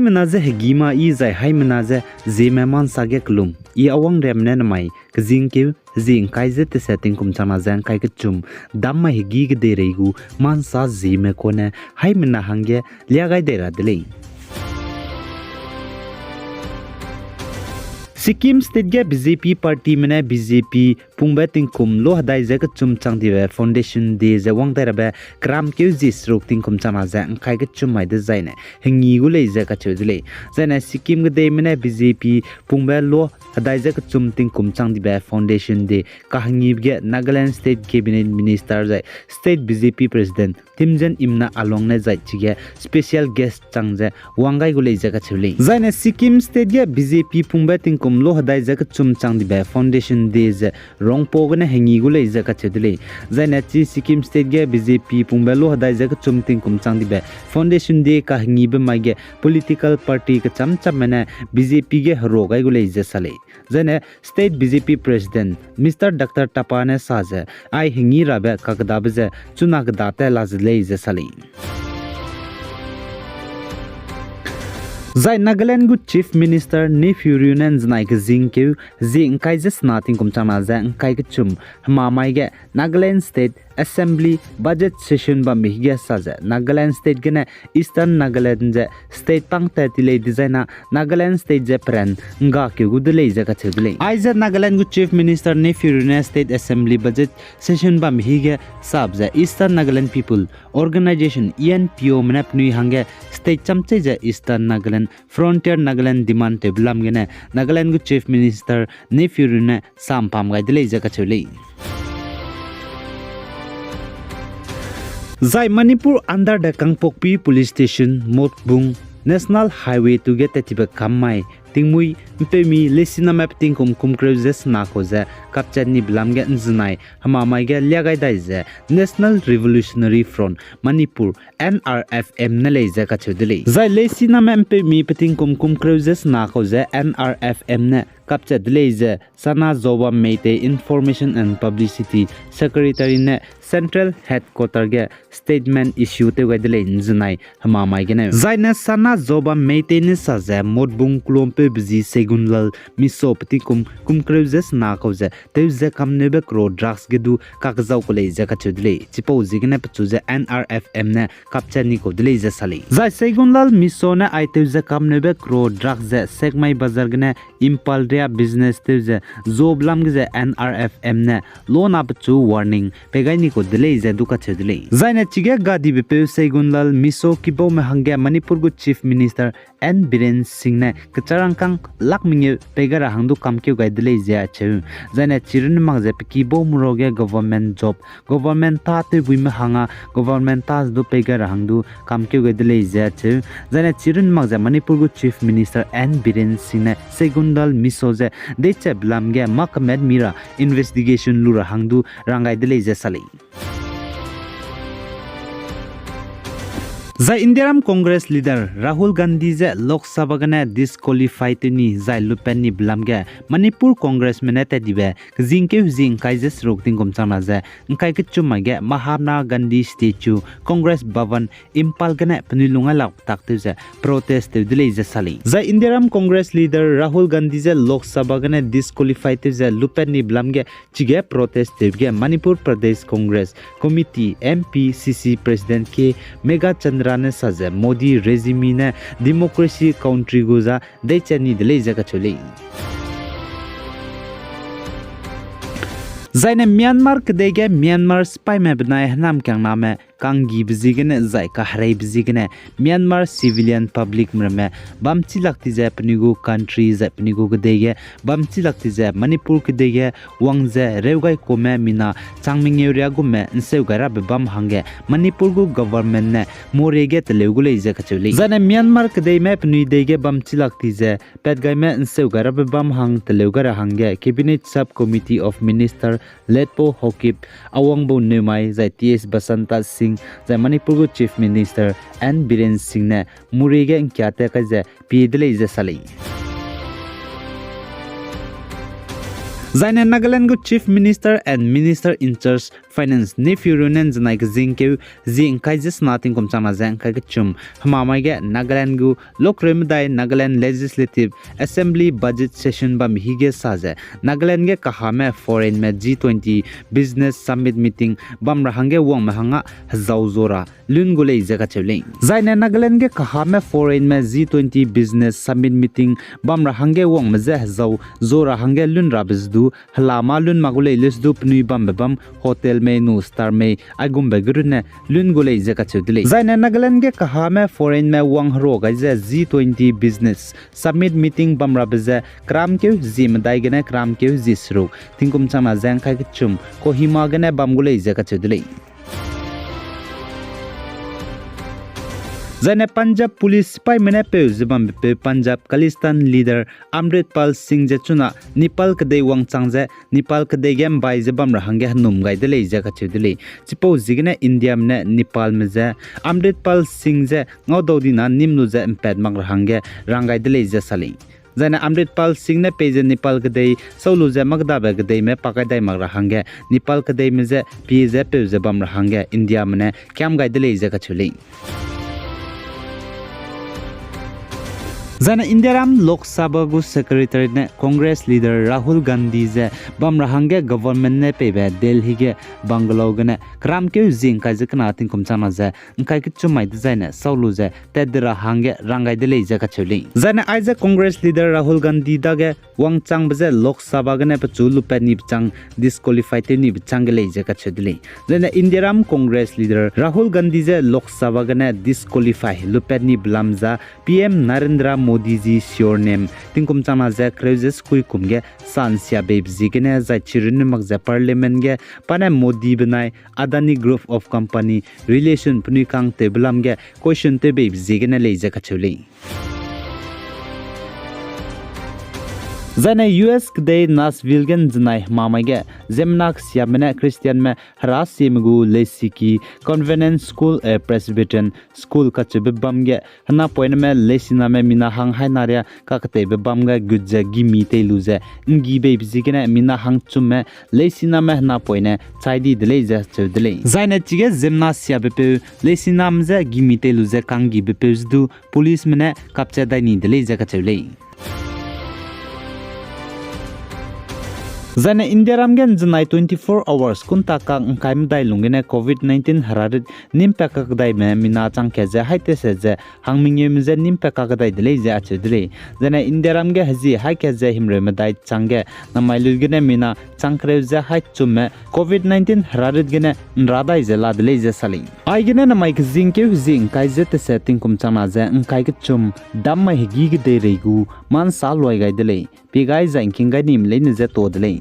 menaze hegima I zai hai menaze Zeme man sage klum I awang remne namai kzing ke zing kaize te setting kum chana zang kai ke chum damma hegi ge de reigu man sa Zeme kone hai mena hange liagai de ra dele Sikkim State ge BJP party mena BJP pungba tingkum lo hadai je ka chum chang diwe foundation de je wang dai rabe kram ke jis rok tingkum chana za kai ke chum mai de zaine hingi gu le je ka chudle zaina Sikkim ge de mena BJP pungba lo hadai je ka chum tingkum chang diwe foundation de ka hangi ge Nagaland State Cabinet Minister zai State BJP President Timjen Imna along na zai chige special guest chang je wangai gu le je ka chule zaina Sikkim State ge BJP pungba tingkum lo hadai je ka chum chang diwe foundation de je rongpo gane hengi gu le je ka chudle zaina chi Sikkim State ge BJP pungba lo hadai je ka chum tingkum chang diwe foundation de ka hangi be mai ge political party ka cham cham mena BJP ge rogai gu le je sale zaina State BJP President Mr. Dr. Tapane saje ai hingi rabe kakda be chuna ga data lazle je sale Zai Nagaland gu Chief Minister Nephew Runen znai ke zingke zing kai je snating kum chama za kai ke chum ma mai ge Nagaland State Assembly budget session ba mi ge saja Nagaland State gene Eastern Nagaland je state pang ta tile designa Nagaland State je pran nga ke gu dele je ka chedle ai je Nagaland gu Chief Minister Nephew Runen State Assembly budget session ba mi ge sab je Eastern Nagaland People Organization ENPO mnap nui hange state chamche je Eastern Nagaland Frontier Nagaland demand teblam gene Nagaland gu Chief Minister Nephew Runen sam pam ga dele je ka chule Zai Manipur under the Kangpokpi Police Station Motbung National Highway to get atiba kamai tingmui mpemi lesina map tingkum kumkreuses na khoze kapchani blamge nznai hamamai ge lyagai daize National Revolutionary Front Manipur NRFM na leize ka chudli zai lesina map mpemi tingkum kumkreuses na khoze NRFM ne kapcha dleize sana zoba meite Information and Publicity Secretary ne Central Headquarter ge statement issue te wedle nznai hamamai ge ne zaina sana zoba meite ne saze Motbung klompe bzi segunlal misopti kumkreuses na khoze teuze kamnebe kro drugs gedu kakzau kole je ka chudle chipo zigne pchuze NRFM ne kapchani ko dle je sali zai segunlal misona ai teuze kamnebe kro drugs je segmai bazar gne impal ria business teuze zoblam ge NRFM ne loan up chu warning pegaini ko dle je du ka chudle zaina chige gadi be pe segunlal miso kibo me hangge Manipur gu Chief Minister N Biren Singh ne kacharangkang lakminge pegara hangdu kamkyu gaidle je chu zaina chirin magje kibo muroge government job government ta te buime hanga government ta du pegara hangdu kamkyu gaidle je chu zaina chirin magje Manipur gu Chief Minister N Biren Singh ne segundal misoje deche blamge makmed mira investigation lura hangdu rangaidle je sali Zai Indiaram Congress leader Rahul Gandhi je Lok Sabha gane disqualified ni zai lupen ni blamge Manipur Congress menete dibe jingke jing kaijes rokting komchama je kai ke chumage Mahatma Gandhi statue Congress Bhavan Impal gane pnilunga lak takte je protest dile je sali Zai Indiaram Congress leader Rahul Gandhi je Lok Sabha gane disqualified je lupen ni blamge chige protest debge Manipur Pradesh Congress Committee MPCC President ke Mega Rane saje Modi regime ne democracy country goza de chani dele jaka chole zaine Myanmar kdege Myanmar spy map na nam kyang name kangi bzigene zai ka hrai bzigene Myanmar civilian public mrame bamchi lakti ja pnigu country ja pnigu kdege bamchi lakti ja Manipur kdege wangje reugai kome mina changming area gume nseu gara bam hange Manipur gu government ne morege telegule ja kachuli zane Myanmar kdei map nui dege bamchi lakti ja petgai me nseu gara bam hang telegara hange cabinet sub committee of minister Letpo Hokip awangbo nemai zai TS Basanta Singh zai Manipur gu Chief Minister N Biren Singh ne murege kyate ka je pidle je sali Zaine Nagaland gu Chief Minister and Minister in charge finance ne furunen znai ke jingke jing kai jes na ting kom chana jang kai ke chum hamamai ge Nagaland gu lokrem dai Nagaland legislative assembly budget session ba mihige saje Nagaland ge kahame foreign me G20 business summit meeting bam rahange wong mahanga zawzora lun gulei jaga chele zaina Nagaland ge kahame foreign me G20 business summit meeting bam rahange wong maze zaw zora hange lun rabizdu halama lun magulei lesdu pnui bam bam hotel me no star me agum begurne lun gulei jaga chudle zaina Nagaland ge kahame foreign me wong hro ga G20 business summit meeting bam rabize kram ke Zeme dai gene kram ke zisru tingkum chama jang khai chum kohima gene bam gulei jaga chudle Zane Punjab police pai mene pe zibam pe Punjab Khalistan leader Amritpal Singh je chuna Nepal kdei wang changje Nepal kdei gem bai zibam rahange num gai dele jaga chudile chipo zigne India mne Nepal meze Amritpal Singh je ngododina nimnu je imped mag rahange rangai dele je sali Zana Amritpal Singh ne peje Nepal kdei solu je magda ba kdei me pakai dai mag rahange Nepal kdei meze peje pe zibam rahange India mne kyam gai dele jaga chuli Zana Indiaram Lok Sabha gu secretary ne Congress leader Rahul Gandhi je bam rahange government ne pebe Delhi ge Bangalore gane kram ke jing kai je kana tin kum chana je kai ki chumai de zaine saulu je tedra hange rangai de leja ka chuli zana aija Congress leader Rahul Gandhi da ge wang chang baje Lok Sabha gane pa chulu pe ni chang disqualify te ni chang ge leja ka chudli zana Indiaram Congress leader Rahul Gandhi je Lok Sabha gane disqualify lupe ni blamza PM Narendra Modi ji sure name tingkum chama za crisis kui kumge sansia bebzi gene za chirin magza parliament ge pana Modi banai Adani group of company relation puni kang te blam ge question te bebzi gene leja ka chuli Zane US kdei Nashville gen znai mamage Zemnak siamene Christian me harasimgu lesiki convenant school a Presbyterian school kachbe bamge hana point me lesina me mina hang hainaria kakate be bamga gudja gimi te luze ngi be bizigene mina hang chumme lesina me hana point chaidi dele ja chudle zaina chige Zemna siabe pe lesina mze gimi te luze kangi be pezdu police mene kapcha dai ni dele ja ka chule Zane India ramgen znai 24 hours kunta kang kaim dai lungene COVID-19 hararit nimpa ka dai me mina chang ke je haite se je hangmingye me je nimpa ka dai dele je achudre zane India ramge haji ha ke je himre me dai change namailu gene mina changkre je ha chumme COVID-19 hararit gene radai je la dele je sali ai gene namai ke jing ke jing kai je te setting kum chama je kai ke chum dam ma higi ge de reigu man sa loi gai dele pigai jang king gai nim le ne je to dele